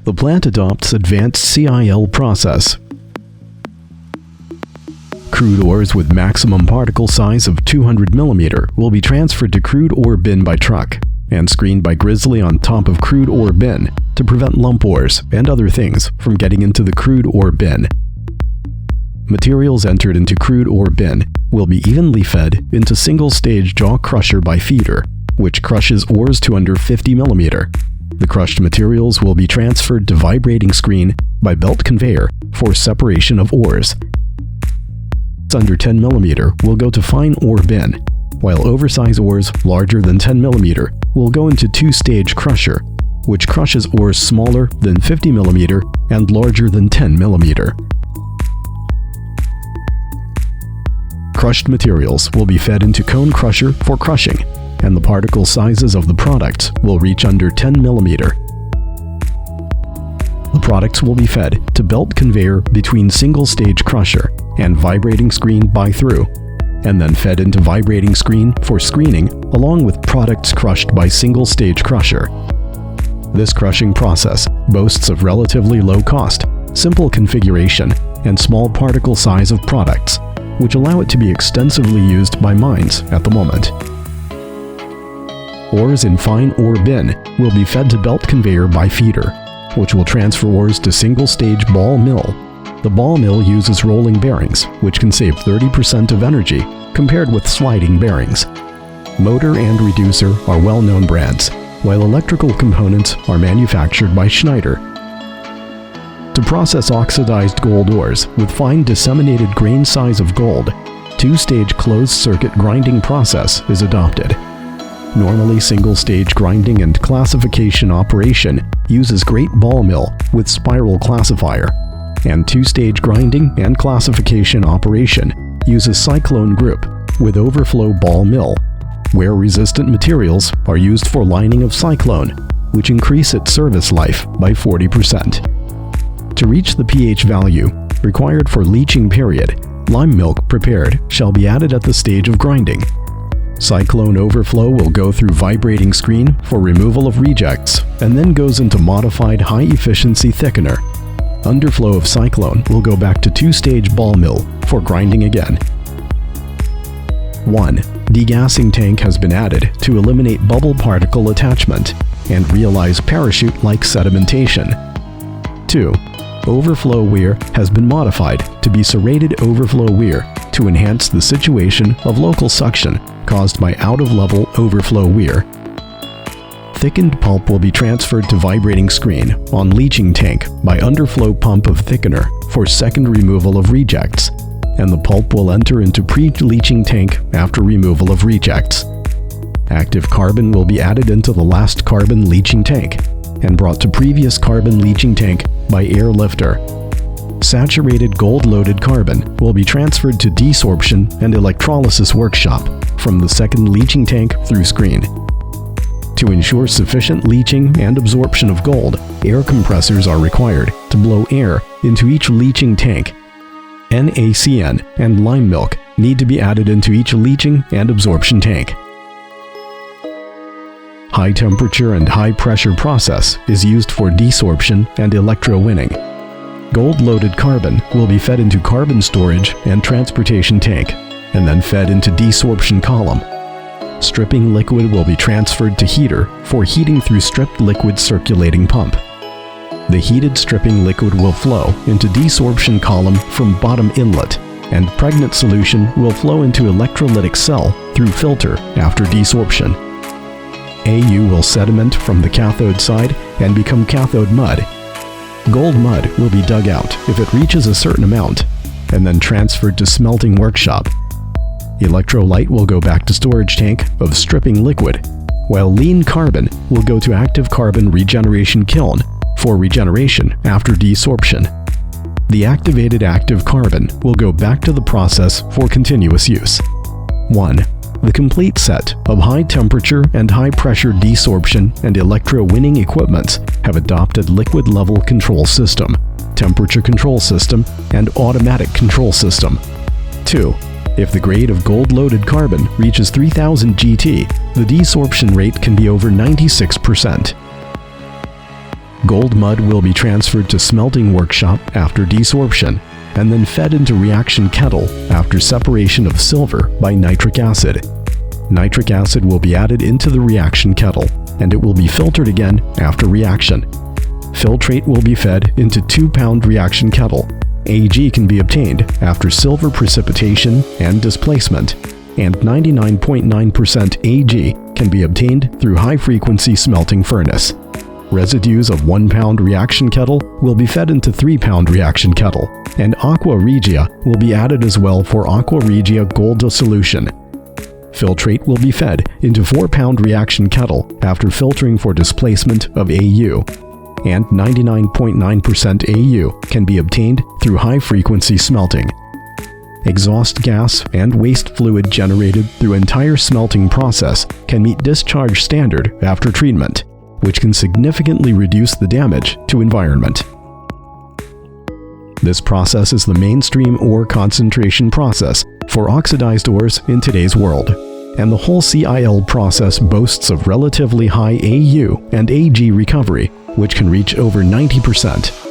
The plant adopts advanced CIL process. Crude ores with maximum particle size of 200 mm will be transferred to crude ore bin by truck and screened by grizzly on top of crude ore bin to prevent lump ores and other things from getting into the crude ore bin. Materials entered into crude ore bin will be evenly fed into single-stage jaw crusher by feeder, which crushes ores to under 50 mm. The crushed materials will be transferred to vibrating screen by belt conveyor for separation of ores. Under 10 mm will go to fine ore bin, while oversized ores larger than 10 mm will go into two-stage crusher, which crushes ores smaller than 50 mm and larger than 10 mm. Crushed materials will be fed into cone crusher for crushing, and the particle sizes of the products will reach under 10 mm. The products will be fed to belt conveyor between single-stage crusher and vibrating screen by through, and then fed into vibrating screen for screening along with products crushed by single-stage crusher. This crushing process boasts of relatively low cost, simple configuration, and small particle size of products, which allow it to be extensively used by mines at the moment. Ores in fine ore bin will be fed to belt conveyor by feeder, which will transfer ores to single-stage ball mill. The ball mill uses rolling bearings, which can save 30% of energy compared with sliding bearings. Motor and reducer are well-known brands, while electrical components are manufactured by Schneider. To process oxidized gold ores with fine disseminated grain size of gold, two-stage closed-circuit grinding process is adopted. Normally, single-stage grinding and classification operation uses great ball mill with spiral classifier, and two-stage grinding and classification operation uses cyclone group with overflow ball mill, where resistant materials are used for lining of cyclone, which increase its service life by 40%. To reach the pH value required for leaching period, lime milk prepared shall be added at the stage of grinding. Cyclone overflow will go through vibrating screen for removal of rejects and then goes into modified high-efficiency thickener. Underflow of cyclone will go back to two-stage ball mill for grinding again. 1. Degassing tank has been added to eliminate bubble particle attachment and realize parachute-like sedimentation. 2. Overflow weir has been modified to be serrated overflow weir to enhance the situation of local suction caused by out-of-level overflow weir. Thickened pulp will be transferred to vibrating screen on leaching tank by underflow pump of thickener for second removal of rejects, and the pulp will enter into pre-leaching tank after removal of rejects. Active carbon will be added into the last carbon leaching tank and brought to previous carbon leaching tank by air lifter. Saturated gold-loaded carbon will be transferred to desorption and electrolysis workshop from the second leaching tank through screen. To ensure sufficient leaching and absorption of gold, air compressors are required to blow air into each leaching tank. NaCN and lime milk need to be added into each leaching and absorption tank. High temperature and high pressure process is used for desorption and electrowinning. Gold-loaded carbon will be fed into carbon storage and transportation tank, and then fed into desorption column. Stripping liquid will be transferred to heater for heating through stripped liquid circulating pump. The heated stripping liquid will flow into desorption column from bottom inlet, and pregnant solution will flow into electrolytic cell through filter after desorption. AU will sediment from the cathode side and become cathode mud. Gold mud will be dug out if it reaches a certain amount, and then transferred to smelting workshop. Electrolyte will go back to storage tank of stripping liquid, while lean carbon will go to active carbon regeneration kiln for regeneration after desorption. The activated active carbon will go back to the process for continuous use. 1. The complete set of high temperature and high pressure desorption and electrowinning equipments have adopted liquid level control system, temperature control system, and automatic control system. 2. If the grade of gold-loaded carbon reaches 3000 GT, the desorption rate can be over 96%. Gold mud will be transferred to smelting workshop after desorption, and then fed into reaction kettle after separation of silver by nitric acid. Nitric acid will be added into the reaction kettle, and it will be filtered again after reaction. Filtrate will be fed into 2-pound reaction kettle. Ag can be obtained after silver precipitation and displacement, and 99.9% Ag can be obtained through high-frequency smelting furnace. Residues of 1-pound reaction kettle will be fed into 3-pound reaction kettle, and aqua regia will be added as well for aqua regia gold dissolution. Filtrate will be fed into 4-pound reaction kettle after filtering for displacement of Au, and 99.9% Au can be obtained through high-frequency smelting. Exhaust gas and waste fluid generated through entire smelting process can meet discharge standard after treatment, which can significantly reduce the damage to environment. This process is the mainstream ore concentration process for oxidized ores in today's world, and the whole CIL process boasts of relatively high Au and Ag recovery, which can reach over 90%.